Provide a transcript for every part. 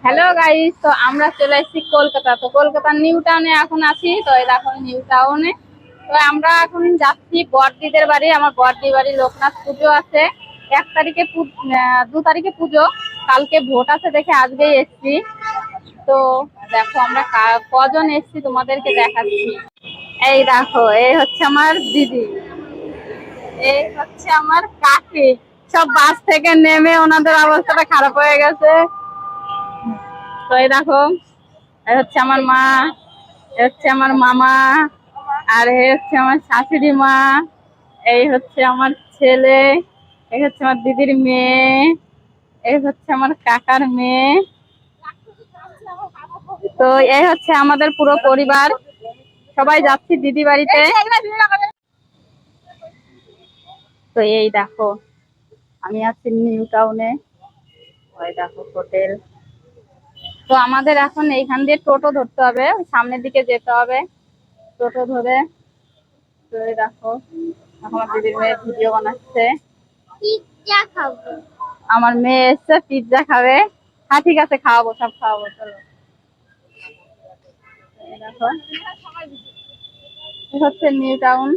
Hello guys, তো আমরা চলে এসেছি কলকাতা। তো কলকাতার নিউ টাউনে এখন আছি। তো এই দেখো নিউ টাউনে। তো আমরা এখন যাচ্ছি বড়দিদের বাড়ি। আমার বড়দির বাড়ি লোকনাথ পুজো আছে 1 তারিখে, 2 তারিখে পুজো। কালকে ভোট আছে দেখে আজকেই এসেছি। তো দেখো আমরা কজন এসেছি তোমাদেরকে দেখাচ্ছি। এই দেখো, এই হচ্ছে আমার দিদি, এই হচ্ছে আমার কাকি। সব বাস থেকে নেমে ওনাদের অবস্থাটা খারাপ হয়ে গেছে। তো এই দেখো, এই হচ্ছে আমার মা, এ হচ্ছে আমার মামা, আর এই হচ্ছে আমার শাশুড়ি মা, এই হচ্ছে আমার ছেলে, এই হচ্ছে আমার দিদির মেয়ে, এই হচ্ছে আমার কাকার মেয়ে। তো এই হচ্ছে আমাদের পুরো পরিবার, সবাই যাচ্ছি দিদি বাড়িতে। তো এই দেখো, আমি আছি নিউ টাউনে। ওই দেখো হোটেল। তো আমাদের এখন এইখান দিয়ে টোটো ধরতে হবে, ওই সামনের দিকে যেতে হবে টোটো ধরে। তো এই দেখো, এখন আমার দিদির মেয়ে ভিডিও বানাচ্ছে। পিৎজা খাবো, আমার মেয়ে এসছে পিৎজা খাবে। হ্যাঁ ঠিক আছে, খাওয়াবো, সব খাওয়াবো, চলো। এই দেখো, এই হচ্ছে নিউ টাউন।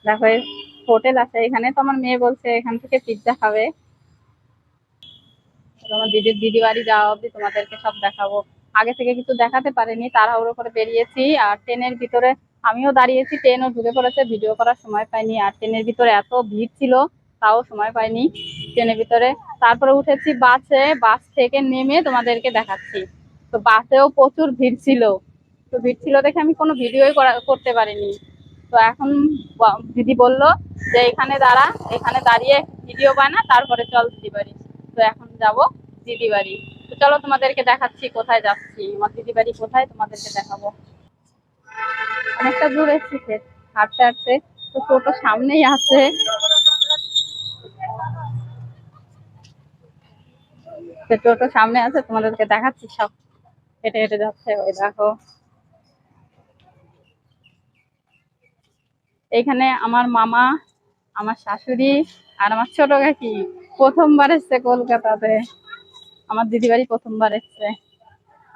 দেখো হোটেল আছে এখানে। তো আমার মেয়ে বলছে এখান থেকে পিৎজা খাবে। তো আমার দিদি বাড়ি যাওয়া অব্দি তোমাদেরকে সব দেখাবো। আগে থেকে কিছু দেখাতে পারিনি, তাড়াহুড়ো করে বেরিয়েছি। আর ট্রেনের ভিতরে আমিও দাঁড়িয়েছি, ট্রেনও ঢুকে পড়েছে, ভিডিও করার সময় পাইনি। আর ট্রেনের ভিতরে এত ভিড় ছিল, তাও সময় পাইনি ট্রেনের ভিতরে। তারপরে উঠেছি বাসে, বাস থেকে নেমে তোমাদেরকে দেখাচ্ছি। তো বাসেও প্রচুর ভিড় ছিল। তো ভিড় ছিল দেখে আমি কোনো ভিডিওই করতে পারিনি। তো এখন দিদি বললো যে এখানে দাঁড়া, এখানে দাঁড়িয়ে ভিডিও বানা, তারপরে চল দিদি বাড়ি। তো এখন যাব দিদি বাড়ি। তো চলো তোমাদেরকে দেখাচ্ছি কোথায় যাচ্ছি, আমার দিদি বাড়ি কোথায় তোমাদেরকে দেখাবো। অনেকটা দূর এসেছি হাঁটতে হাঁটতে। তো টোটো সামনেই আছে। তো টোটো সামনে আছে, তোমাদেরকে দেখাচ্ছি সব। হেঁটে হেঁটে যাচ্ছে, ওই দেখো। এইখানে আমার মামা, আমার শাশুড়ি, আর আমার ছোট কাকি প্রথমবার এসছে কলকাতাতে। আমার দিদি বাড়ি প্রথমবার এসছে।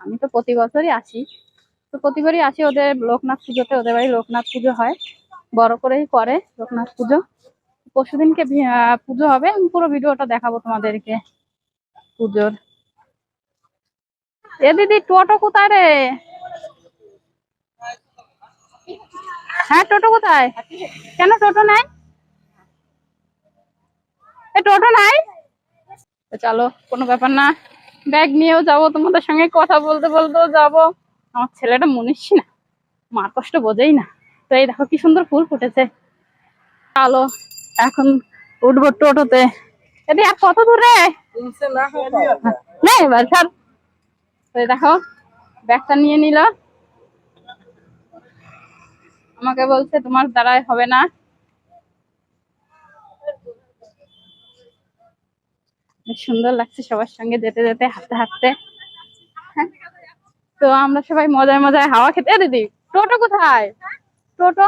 আমি তো প্রতি বছরই আসি। তো প্রতিবারই আসি ওদের লোকনাথ পুজোতে। ওদের বাড়ি লোকনাথ পুজো হয়, বড় করেই করে লোকনাথ পুজো। পরশুদিনকে পুজো হবে, আমি পুরো ভিডিওটা দেখাবো তোমাদেরকে পুজোর। এ দিদি, টোটো কোথায় রে? হ্যাঁ, টোটো কোথায়? কেন টোটো নাই? এ টোটো নাই? তো চলো, কোনো ব্যাপার না, ব্যাগ নিয়েও যাবো, তোমাদের সঙ্গে কথা বলতে বলতেও যাবো। আমার ছেলেটা মনীষী না, মার কষ্ট বোঝেই না। তো এই দেখো কি সুন্দর ফুল ফুটেছে। চলো এখন উঠবো টোটোতে। এদি আর কত দূর রে? না এবার ছাড়। তো এই দেখো, ব্যাগটা নিয়ে নিল, আমাকে বলছে তোমার দ্বারাই হবে না। বেশ সুন্দর লাগছে সবার সঙ্গে যেতে যেতে, হাঁটতে হাঁটতে। হ্যাঁ, তো আমরা সবাই মজায় মজায় হাওয়া খেতে। দিদি, টোটো কোথায়? টোটো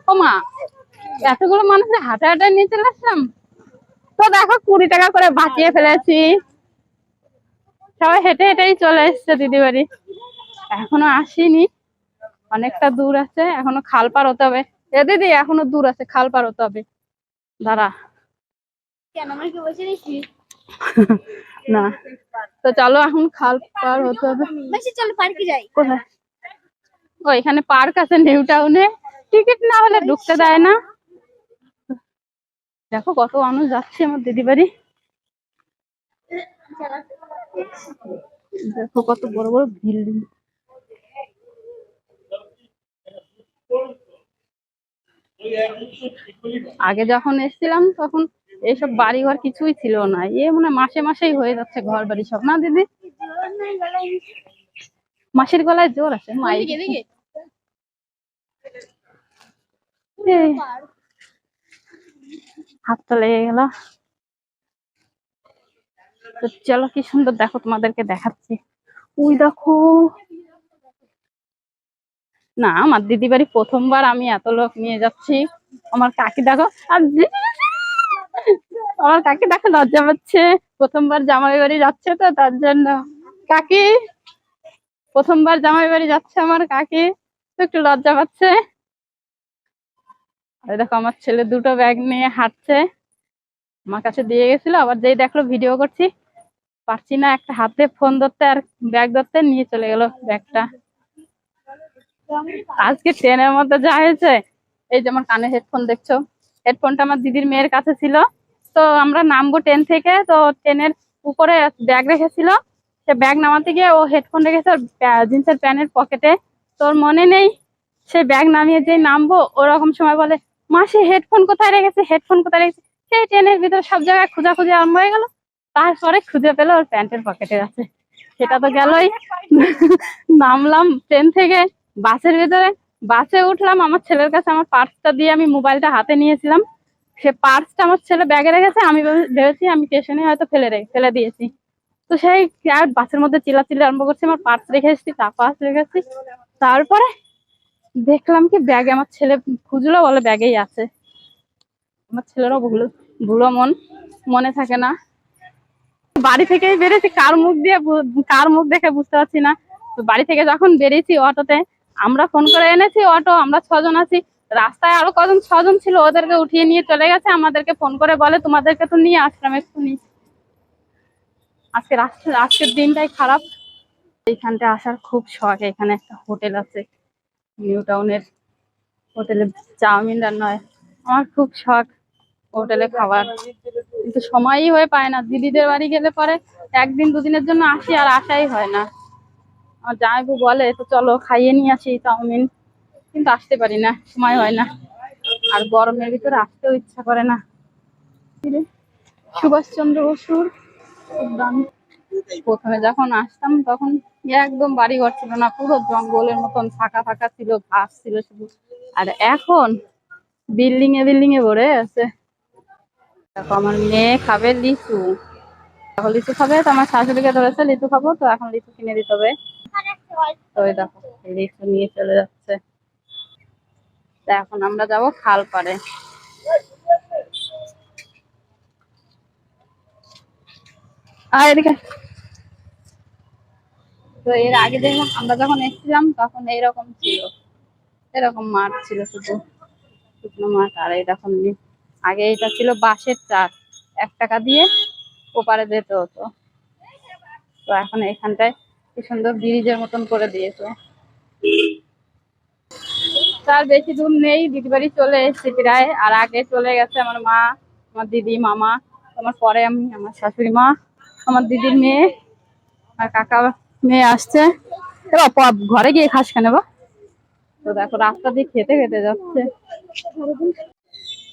ও মা, এতগুলো মানুষের হাঁটা হাঁটা নিয়ে চলে আসলাম। তো দেখো 20 টাকা করে বাঁচিয়ে ফেলেছি। সবাই হেঁটে হেঁটেই চলে এসছে দিদি বাড়ি। এখনো আসিনি, অনেকটা দূর আছে, এখনো খাল পার হতে হবে। এ দিদি, এখনো দূর আছে, খাল পার হতে হবে, দাঁড়া। কেন, আমরা কি বসে রয়েছি? না, তো চলো এখন খাল পার হতে হবে। চলো পার্কে যাই। কোথায়? ও এখানে পার্ক আছে নিউ টাউনে, টিকিট না হলে ঢুকতে দেয় না। দেখো কত মানুষ যাচ্ছে আমার দিদি বাড়ি। দেখো কত বড় বড় বিল্ডিং। আগে যখন এসেছিলাম তখন এইসব বাড়ি ঘর কিছুই ছিল না। মনে হয় মাসে মাসেই হয়ে যাচ্ছে ঘর বাড়ি সব, না দিদি? মাসির গলায় জোর আছে মাই। হাতটা লেগে গেল। তো চলো কি সুন্দর দেখো, তোমাদেরকে দেখাচ্ছি। ওই দেখো, না আমার দিদি বাড়ি প্রথমবার আমি এত লোক নিয়ে যাচ্ছি। আমার কাকি দেখো, আর আমার কাকি দেখো লজ্জা পাচ্ছে, প্রথমবার জামাই বাড়ি যাচ্ছে তো তার জন্য। কাকি, প্রথমবার জামাই বাড়ি যাচ্ছে আমার কাকি, তো একটু লজ্জা পাচ্ছে। আর দেখো আমার ছেলে দুটো ব্যাগ নিয়ে হাঁটছে, আমার কাছে দিয়ে গেছিল, আবার যেই দেখলো ভিডিও করছি, পারছি না একটা হাতে ফোন ধরতে আর ব্যাগ ধরতে, নিয়ে চলে গেল ব্যাগটা। আজকে ট্রেনের মধ্যে যা হয়েছে, এই যে আমার কানে হেডফোন দেখছো, হেডফোনটা আমার দিদির মেয়ের কাছে ছিল। তো আমরা নামবো ট্রেন থেকে, তো ট্রেনের উপরে ব্যাগ রেখেছিল, সে ব্যাগ নামাতে গিয়ে ও হেডফোন রেখেছে ওর জিন্সের প্যান্টের পকেটে। তোর মনে নেই, সে ব্যাগ নামিয়ে যে নামবো ওরকম সময় বলে, মাসি হেডফোন কোথায় রেখেছে, হেডফোন কোথায় রেখেছে। সেই ট্রেনের ভিতরে সব জায়গায় খোঁজাখুঁজি আরম্ভ হয়ে গেল, তারপরে খুঁজে পেলো ওর প্যান্টের পকেটে আছে। সেটা তো গেলই। নামলাম ট্রেন থেকে, বাসের ভিতরে, বাসে উঠলাম, আমার ছেলের কাছে আমার পার্সটা দিয়ে আমি মোবাইলটা হাতে নিয়েছিলাম, সে পার্সটা আমার ছেলে ব্যাগে রেখেছে, আমি ভেবেছি আমি স্টেশনে হয়তো ফেলে দিয়েছি। তো সেই আর বাসের মধ্যে চিল্লাচিল্লি আরম্ভ করছে, আমার পার্স রেখে এসেছি, তার পার্স রেখে এসেছি। তারপরে দেখলাম কি ব্যাগে, আমার ছেলে খুঁজলো, বলে ব্যাগেই আছে। আমার ছেলেরও ভুলো ভুলো মনে থাকে না। বাড়ি থেকেই বেরিয়েছি, কার মুখ দেখে বুঝতে পারছি না। তো বাড়ি থেকে যখন বেরিয়েছি অটোতে, আমরা ফোন করে এনেছি অটো, আমরা 6 জন আছি, রাস্তায় আরো কজন 6 জন ছিল, ওদেরকে উঠিয়ে নিয়ে চলে গেছে, আমাদেরকে ফোন করে বলে তোমাদেরকে তো নিয়ে আসলাম এক্ষুনি। আজকের দিনটাই খারাপ। এইখানটা আসার খুব শখ, এখানে একটা হোটেল আছে নিউ টাউনের, হোটেলে চাউমিন রান্না হয়, আমার খুব শখ হোটেলে খাবার, কিন্তু সময়ই হয়ে পায় না। দিদিদের বাড়ি গেলে পরে একদিন দুদিনের জন্য আসি, আর আসাই হয় না। আমার জামাইবু বলে তো চলো খাইয়ে নিয়ে আসি চাউমিন, কিন্তু আসতে পারি না, সময় হয় না, আর গরমের ভিতরে আসতেও ইচ্ছা করে না। সুভাষচন্দ্র বসুর উদ্যান, প্রথমে যখন আসতাম তখন একদম বাড়ি ঘর ছিল না, পুরো জঙ্গলের মতন ফাঁকা ফাঁকা ছিল, ঘাস ছিল শুধু। আর এখন বিল্ডিং এ ভরে আছে। দেখো আমার মেয়ে খাবে লিচু, এখন লিচু খাবে, তো আমার শাশুড়িকে ধরেছে লিচু খাবো, তো এখন লিচু কিনে দিতে হবে। তো ওই দেখো লিচু নিয়ে চলে যাচ্ছে। তো এখন আমরা যাব খাল পাড়ে। আর এদিকে, তো এর আগে দেখলাম আমরা যখন এসেছিলাম তখন এইরকম ছিল, এরকম মাঠ ছিল শুধু, শুকনো মাঠ। আর এই দেখুন আগে এটা ছিল বাঁশের চাল, 1 টাকা দিয়ে ওপারে যেতে হতো। তো এখন এখানটায় কি সুন্দর ব্রিজের মতন করে দিয়েছে। তার বেশি দূর নেই, দিদি বাড়ি চলে এসেছি প্রায়। আর আগে চলে গেছে আমার মা, আমার দিদি, মামা, আমার পরে আমি, আমার শাশুড়ি মা, আমার দিদির মেয়ে, আর কাকা মেয়ে আসছে। এবার ঘরে গিয়ে খাস কেন বা। তো দেখো রাস্তা দিয়ে খেতে খেতে যাচ্ছে।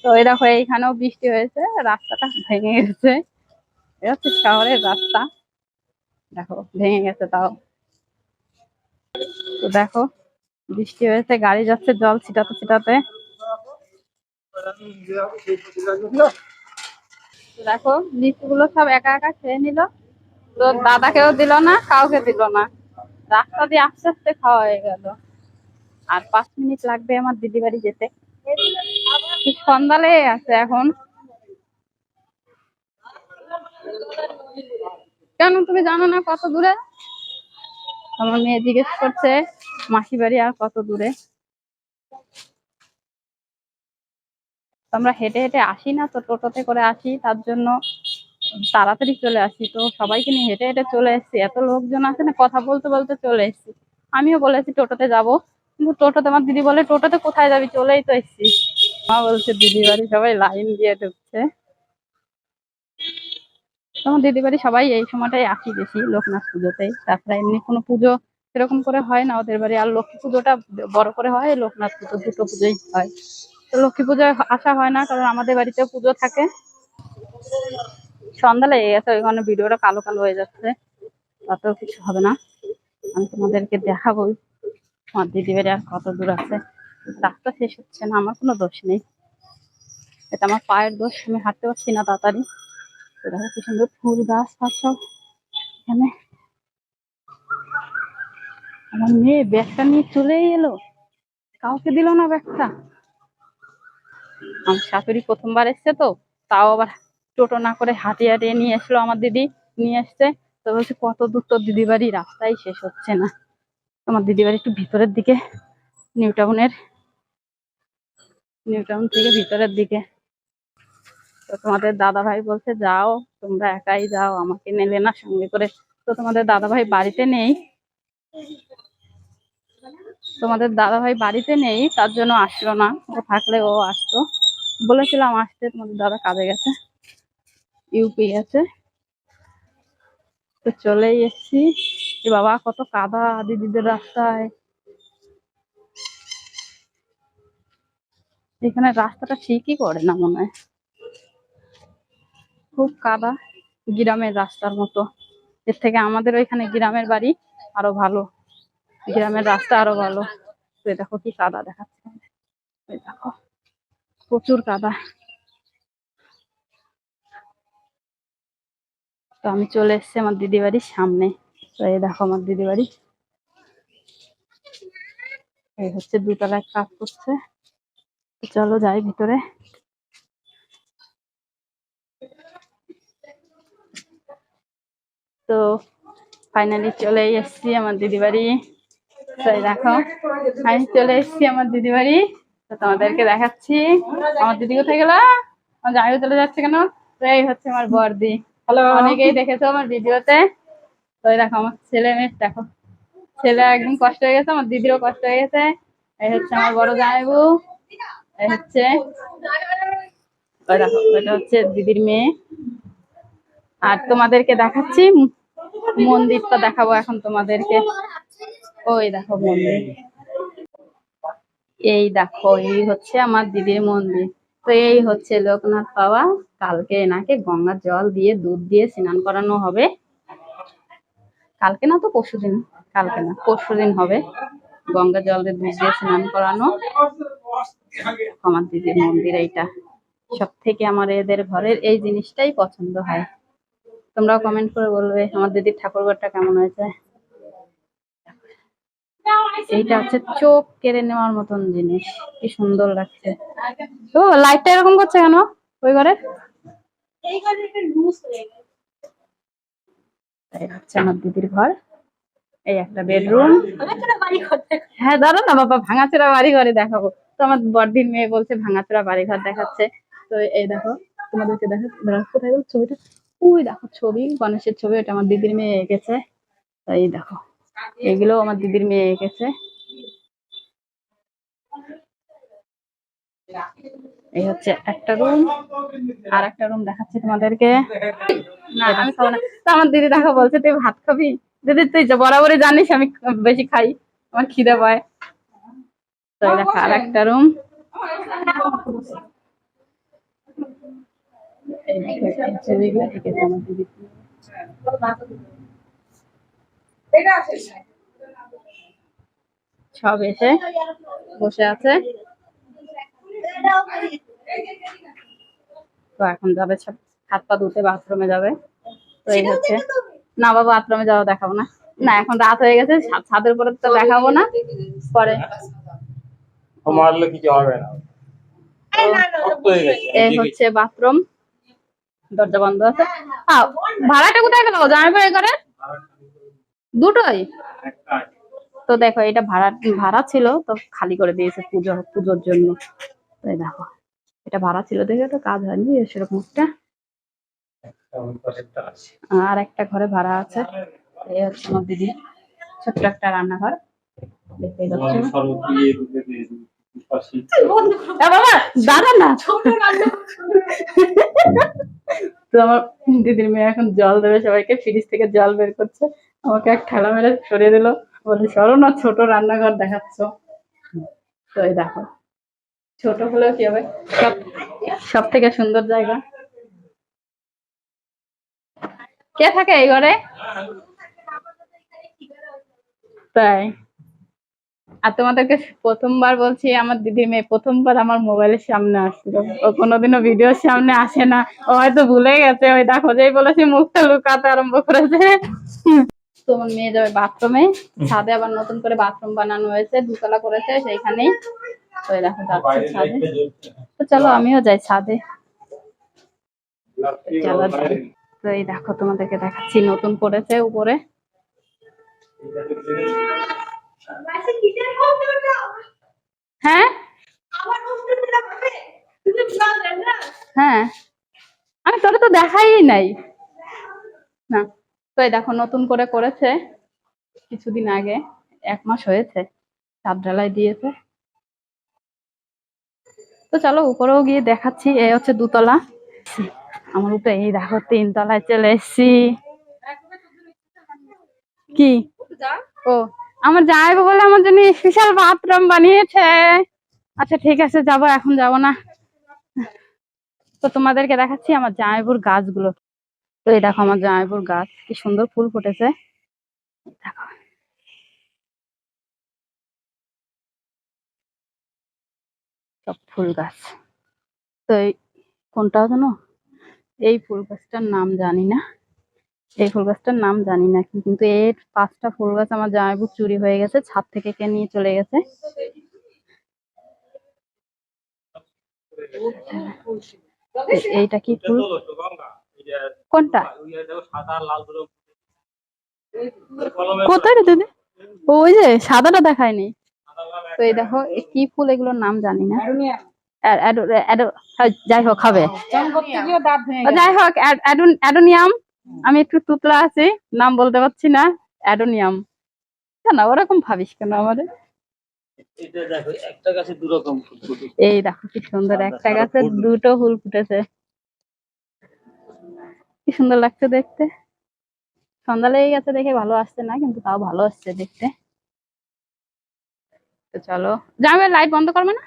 তো এই দেখো এইখানেও বৃষ্টি হয়েছে, রাস্তাটা ভেঙে গেছে, এটা হচ্ছে শহরের রাস্তা, দেখো ভেঙে গেছে তাও। তো দেখো বৃষ্টি হয়েছে, গাড়ি যাচ্ছে জল ছিটাতে ছিটাতে। তো দেখো লিচু গুলো সব একা একা খেয়ে নিল, তো দাদাকেও দিল না, কাউকে দিল না, রাস্তা দিয়ে আস্তে আস্তে খাওয়া হয়ে গেল। আর 5 মিনিট লাগবে আমার দিদি বাড়ি যেতে, সন্ধ্যা লেগে আছে এখন। কেন তুমি জানো না কত দূরে? আমার মেয়ে জিজ্ঞেস করছে মাসি বাড়ি আর কত দূরে। আমরা হেঁটে হেঁটে আসি না, তো টোটোতে করে আসি, তার জন্য তাড়াতাড়ি চলে আসি। তো সবাইকে নিয়ে হেঁটে হেঁটে চলে এসেছি, এত লোকজন আছে না, কথা বলতে বলতে চলে এসেছি। আমিও বলেছি টোটোতে যাব, কিন্তু টোটোতে আমার দিদি বলে টোটোতে কোথায় যাবি, চলেই তো এসেছি। মা বলছে দিদি বাড়ি সবাই লাইন দিয়ে ঢুকছে। তখন দিদি বাড়ি সবাই এই সময়টাই আসি বেশি, লোকনাথ পুজোতেই, তাছাড়া এমনি কোনো পুজো সেরকম করে হয় না ওদের বাড়ি। আর লক্ষ্মী পুজোটা বড় করে হয়, লোকনাথ পুজো, দুটো পুজোই হয়। তো লক্ষ্মী পুজোয় আসা হয় না, কারণ আমাদের বাড়িতে পুজো থাকে। সন্ধ্যা লেগে গেছে, ওইখানে ভিডিওটা কালো কালো হয়ে যাচ্ছে, তাতেও কিছু হবে না, আমি তোমাদেরকে দেখাবো আমার দিদি বাড়ি আর কত দূর আছে। রাস্তা শেষ হচ্ছে না, আমার কোনো দোষ নেই, এটা আমার পায়ের দোষ, আমি হাঁটতে পারছি না তাড়াতাড়ি। তো দেখো কি সুন্দর ফুল গাছ ফাছ সব এখানে। আমার মেয়ে ব্যাগটা নিয়ে চলেই এলো, কাউকে দিল না ব্যাগটা। আমার শাশুড়ি প্রথমবার এসছে তো, তাও আবার টোটো না করে হাঁটিয়ে হাঁটিয়ে নিয়ে আসলো। আমার দিদি নিয়ে এসছে। তো বলছে কত দূর তোর দিদি বাড়ি, রাস্তাই শেষ হচ্ছে না। আমার দিদি বাড়ি একটু ভিতরের দিকে, নিউ টাউন থেকে ভিতরের দিকে। তো তোমাদের দাদা ভাই বলছে যাও, তোমরা একাই যাও, আমাকে নেলে না সঙ্গে করে। তো তোমাদের দাদা ভাই বাড়িতে নেই, তার জন্য আসলো না। ও থাকলে ও আসতো, বলেছিলাম আসতে, তোমাদের দাদা কাজে গেছে, ইউপি গেছে। তো চলেই এসছি। এ বাবা কত কাদা দিদিদের রাস্তায়। এখানে রাস্তাটা ঠিকই করে না মনে হয়, খুব কাদা, গ্রামের রাস্তার মতো। এর থেকে আমাদের ওইখানে গ্রামের বাড়ি আরো ভালো, গ্রামের রাস্তা আরো ভালো। তো দেখো কি কাদা দেখাচ্ছে, এই দেখো প্রচুর কাদা। তো আমি চলে এসেছি আমার দিদি বাড়ির সামনে। তো এই দেখো আমার দিদি বাড়ি, এই হচ্ছে দুতলায় কাজ করছে। চলো যাই ভিতরে। তো ফাইনালি চলে এসেছি আমার দিদি বাড়ি। তো এই দেখো আমি চলে এসেছি আমার দিদি বাড়ি। তো তোমাদেরকে দেখাচ্ছি। আমার দিদি কোথায় গেল, আমার জামাইও চলে যাচ্ছে কেন। তো এই হচ্ছে আমার বর্দি, অনেকেই দেখেছো আমার ভিডিওতে। তো এই দেখো আমার ছেলে মেয়ে, দেখো ছেলে একদম কষ্ট হয়ে গেছে, আমার দিদিরও কষ্ট হয়ে গেছে। এই হচ্ছে আমার বড় জামাইবু, এই হচ্ছে, ওই দেখো এটা হচ্ছে দিদির মেয়ে। আর তোমাদেরকে দেখাচ্ছি মন্দিরটা, দেখাবো এখন তোমাদেরকে। ওই দেখো মন্দির, এই দেখো এই হচ্ছে আমার দিদির মন্দির। তো এই হচ্ছে লোকনাথ বাবা। কালকে এনাকে গঙ্গার জল দিয়ে দুধ দিয়ে স্নান করানো হবে। কালকে না তো পরশুদিন, কালকে না পরশুদিন হবে গঙ্গা জল দিয়ে দুধ দিয়ে স্নান করানো। আমার দিদির মন্দির এইটা, সব থেকে আমার এদের ঘরের এই জিনিসটাই পছন্দ হয়। তোমরাও কমেন্ট করে বলবে আমার দিদির ঠাকুরঘরটা কেমন হয়েছে। এইটা হচ্ছে চোখ কেড়ে নেওয়ার মতন জিনিস, কি সুন্দর লাগছে। ও লাইটটা এরকম করছে কেন ওই ঘরে। এই হচ্ছে আমার দিদির ঘর, এই একটা বেডরুম। হ্যাঁ দাঁড়া না বাবা, ভাঙাচোরা বাড়ি ঘরে দেখাবো। তো আমার বড়দিন মেয়ে বলছে ভাঙাচোরা বাড়ি ঘর দেখাচ্ছে। তো এই দেখো তোমাদেরকে দেখা, কোথায় গেল ছবিটা, ওই দেখো ছবি, গণেশের ছবি, ওটা আমার দিদির মেয়ে এঁকেছে। তো এই দেখো এগুলো আমার দিদির মেয়ে এঁকেছে। এই হচ্ছে একটা রুম, আর একটা রুম দেখাচ্ছি তোমাদেরকে। না আমি খাবো না। তো আমার দিদি দেখো বলছে তুই ভাত খাবি, দিদি তুই বরাবরই জানিস আমি বেশি খাই, আমার খিদে পায়। তো এই দেখো আর একটা রুম, সব এসে বসে আছে। তো এখন যাবে সব হাত পা ধুতে, বাথরুমে যাবে। তো এই হচ্ছে, না বাবা বাথরুমে যাওয়া দেখাবো না, না এখন রাত হয়ে গেছে, ছাদের উপরে তো দেখাবো না, পরে মারলে কিছু হবে না। এই হচ্ছে বাথরুম, দরজা বন্ধ আছে। ভাড়াটা কোথায় গেল জামাই বাড়ি করে দুটোই। তো দেখো এটা ভাড়া ভাড়া ছিল, তো খালি করে দিয়েছে পুজোর জন্য। তো দেখো এটা ভাড়া ছিল দেখে তো কাজ হয়নি সেরকম একটা। আর একটা ঘরে ভাড়া আছে। এই হচ্ছে আমার দিদি ছোট্ট একটা রান্নাঘর, দেখতেই পাচ্ছ। বাবা দাঁড়া না। তো আমার দিদির মেয়ে এখন জল দেবে সবাইকে, ফ্রিজ থেকে জল বের করছে, আমাকে এক ঠেলা মেরে সরিয়ে দিল, বলে সরো না, ছোট রান্নাঘর দেখাচ্ছ। তো এই দেখো ছোট হলেও কি হবে, সব থেকে সুন্দর জায়গা। কে থাকে এই ঘরে? তাই। আর তোমাদেরকে প্রথমবার বলছি, আমার দিদির মেয়ে প্রথমবার আমার মোবাইলের সামনে আসলো, ও কোনোদিনও ভিডিওর সামনে আসে না, ও হয়তো ভুলে গেছে। ওই দেখো যেই বলেছি মুখটা লুকাতে আরম্ভ করেছে। তো আমার মেয়ে যাবে বাথরুমে, ছাদে আবার নতুন করে বাথরুম বানানো হয়েছে, দুতলা করেছে সেইখানেই। তো এই দেখো যাচ্ছে ছাদে। তো চলো আমিও যাই ছাদে। চলো যাই। তো এই দেখো তোমাদেরকে দেখাচ্ছি, নতুন করেছে উপরে। হ্যাঁ হ্যাঁ, আমি তোরে তো দেখাই নাই না। তো এই দেখো নতুন করে করেছে কিছুদিন আগে, 1 মাস হয়েছে, ছাদ ঢালাই দিয়েছে। তো চলো উপরেও গিয়ে দেখাচ্ছি। এই হচ্ছে 2তলা, আমার উপরে এই দেখো 3তলায় চলে এসেছি। কি ও, আমার জামাইবাবু বলে আমার জন্য স্পেশাল বাথরুম বানিয়েছে। আচ্ছা ঠিক আছে, যাবো, এখন যাব না। তো তোমাদেরকে দেখাচ্ছি আমার জামাইবাবুর গাছগুলো। তো এই দেখো আমার জামাইবাবুর গাছ, কি সুন্দর ফুল ফুটেছে। দেখো সব ফুল গাছ। তো এই কোনটা জানো, এই ফুল গাছটার নাম জানি না, এই ফুল গাছটার নাম জানি না, কিন্তু এর 5টা ফুল গাছ আমার জামাইবাবু চুরি হয়ে গেছে, ছাদ থেকে কে নিয়ে চলে গেছে। এইটা কি ফুল, কোনটা, কোথায় রে দিদি? ওই যে সাদাটা দেখায়নি। তো এই দেখো কি ফুল, এগুলোর নাম জানি না। যাই হোক হবে, যাই হোক অ্যাডোনিয়াম। আমি একটু তুতলা আছি, নাম বলতে পারছি না। অ্যাডোনিয়াম। কেন ওরকম ভাবিস কেন আমারে? এই দেখো কি সুন্দর, একটা গাছে 2টো ফুল ফুটেছে, কি সুন্দর লাগছে দেখতে। সন্ধ্যা লেগে গেছে দেখে ভালো আসছে না, কিন্তু তাও ভালো আসছে দেখতে। তো চলো, যাবে, লাইট বন্ধ করবে না।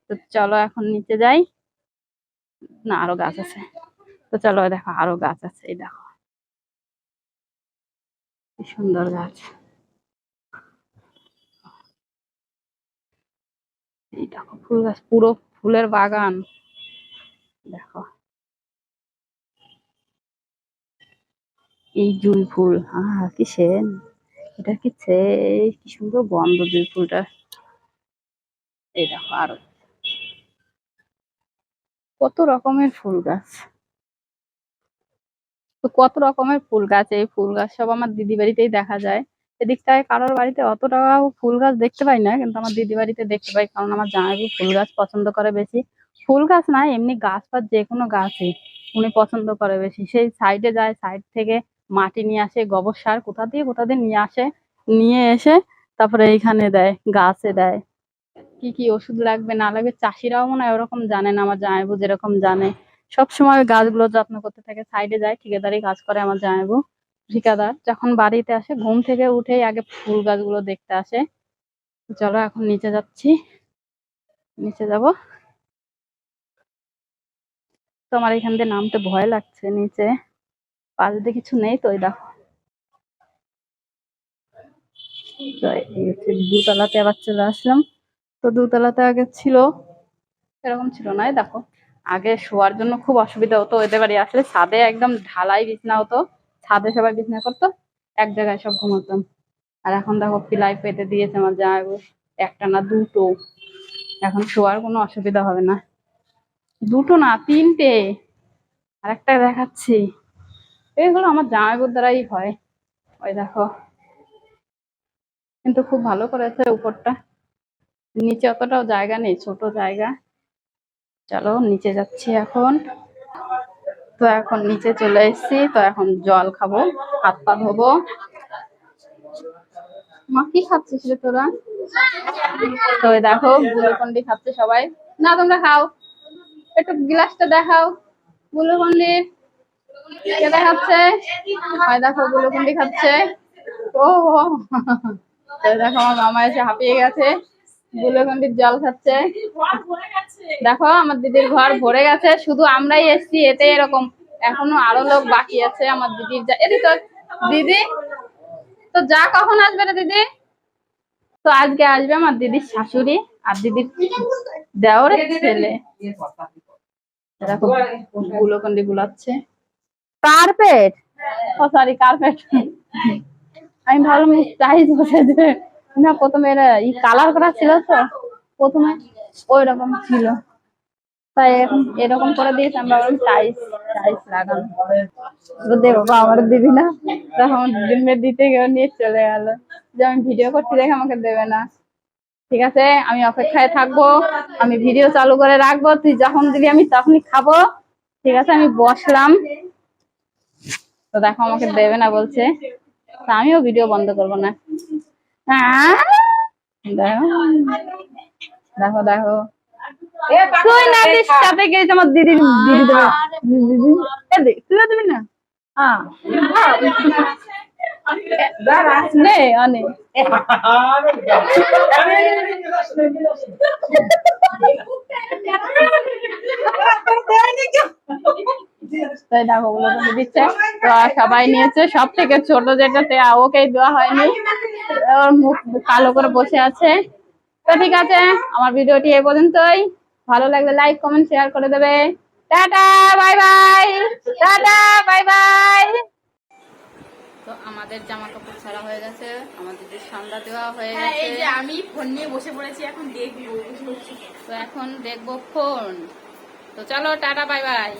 তো চলো এখন নিচে যাই। না আরো গাছ আছে। তো চলো দেখো আরো গাছ আছে, এই দেখো কি সুন্দর গাছ। এই দেখো ফুল গাছ, পুরো ফুলের বাগান। দেখো এই জুঁই ফুল, কি সেন, এটা কি কি সুন্দর গন্ধ জুঁই ফুলটা। এই দেখো আরো কত রকমের ফুল গাছ। তো কত রকমের ফুল গাছ, এই ফুল গাছ সব আমার দিদি বাড়িতেই দেখা যায়। এদিকটায় কারোর বাড়িতে অতটা ফুল গাছ দেখতে পাই না, কিন্তু আমার দিদি বাড়িতে দেখতে পাই, কারণ আমার জামাইবাবু ফুল গাছ পছন্দ করে বেশি। ফুল গাছ না, এমনি গাছ ফাছ যে কোনো গাছই উনি পছন্দ করে বেশি। সেই সাইডে যায়, সাইড থেকে মাটি নিয়ে আসে, গোবর সার কোথা দিয়ে নিয়ে আসে, নিয়ে এসে তারপরে এইখানে দেয়, গাছে দেয়। কি কি ওষুধ লাগবে না লাগবে চাষিরাও মনে হয় ওরকম জানে না, আমার জামাইবাবু যেরকম জানে। সব সময় গাছগুলো যত্ন করতে থাকে, সাইডে যায়, ঠিকাদারি কাজ করে আমার জামাইবাবু। ঠিকাদার যখন বাড়িতে আসে ঘুম থেকে উঠেই আগে ফুল গাছগুলো দেখতে আসে। তো চলো এখন নিচে যাচ্ছি, নিচে যাব। তো আমার এখান দিয়ে নামতে ভয় লাগছে, নিচে পাশ দিয়ে কিছু নেই। তো ওই দেখো, তো এই হচ্ছে 2তলাতে আবার চলে আসলাম। তো 2তলাতে আগে ছিল, এরকম ছিল না। এই দেখো আগে শোয়ার জন্য খুব অসুবিধা হতো, ওদের বাড়ি আসলে ছাদে একদম ঢালাই বিছনা হতো, ছাদে সবাই বিছনা করতো, এক জায়গায় সব ঘুমাতাম। আর এখন দেখো পিলাই পেতে দিয়েছে আমার জামাইবাবু, একটা না 2টো, এখন শোয়ার কোনো অসুবিধা হবে না। 2টো না 3টে, আর একটা দেখাচ্ছি। এগুলো আমার জামাইবাবুর দ্বারাই হয়। ওই দেখো, কিন্তু খুব ভালো করেছে উপরটা, নিচে অতটাও জায়গা নেই, ছোট জায়গা। চলো নিচে যাচ্ছি এখন। তো এখন নিচে চলে এসেছি, তো এখন জল খাবো, হাত পা ধোবো। মা কি খাচ্ছিস রে তোরা? তো এই দেখো গ্লুকন্ডি খাচ্ছে সবাই। না তোমরা খাও, একটু গ্লাসটা দেখাও গ্লুকন্ডির, কে দেখাচ্ছে? হয় দেখো গ্লুকন্ডি খাচ্ছে। ও ও। তো এই দেখো আমার মামা এসে হাঁপিয়ে গেছে, গ্লুকন্ডির জল খাচ্ছে। দেখো আমার দিদির ঘর ভরে গেছে, শুধু আমরাই এসছি এতে এরকম, এখনো আরো লোক বাকি আছে। আমার দিদির এদি তো দিদি, তো যা কখন আসবে রে দিদি? তো আজকে আসবে আমার দিদির শাশুড়ি আর দিদির দেওরের ছেলে। দেখো গ্লুকন্ডি গুলাচ্ছে। কার্পেট ও সরি কার্পেট। আমি ভাবলাম টাইলস বসেছে না, প্রথমে কালার করা ছিল তো, প্রথমে ওই রকম ছিল, তাই এখন এরকম করে দিয়েছে। আমি ভাবলাম টাইলস টাইলস লাগানো। তো দেখো আমার দিবি না, তখন দিতে গিয়ে নিয়ে চলে গেল যে আমি ভিডিও করছি দেখে আমাকে দেবে না। ঠিক আছে, আমি অপেক্ষায় থাকবো, আমি ভিডিও চালু করে রাখবো, তুই যখন দিবি আমি তখনই খাবো। ঠিক আছে, আমি বসলাম। তো দেখো আমাকে দেবে না বলছে, তা আমিও ভিডিও বন্ধ করবো না। আহ! দেখো দেখো দেখো, তুই না দিস সাথে গিয়েছে আমার দিদি, দিদি দেবে, দিদি তুইও দিবি না। হ্যাঁ নে অনেক তাই দেখো ওগুলো তো দিচ্ছে। তো সবাই নিয়েছে, সব থেকে ছোট যেটাতে ওকেই দেওয়া হয়নি, ওর মুখ কালো করে বসে আছে। তো ঠিক আছে, আমার ভিডিওটি এই পর্যন্তই। ভালো লাগলে লাইক কমেন্ট শেয়ার করে দেবে। Tata bye bye, tata bye bye. তো আমাদের জামা কাপড় ছাড়া হয়ে গেছে, আমাদের সন্ধ্যা দেওয়া হয়ে গেছে। এই যে আমি ফোন নিয়ে বসে পড়েছি, এখন দেখবো বসে বসে। তো এখন দেখবো ফোন। তো চলো টাটা বাই বাই।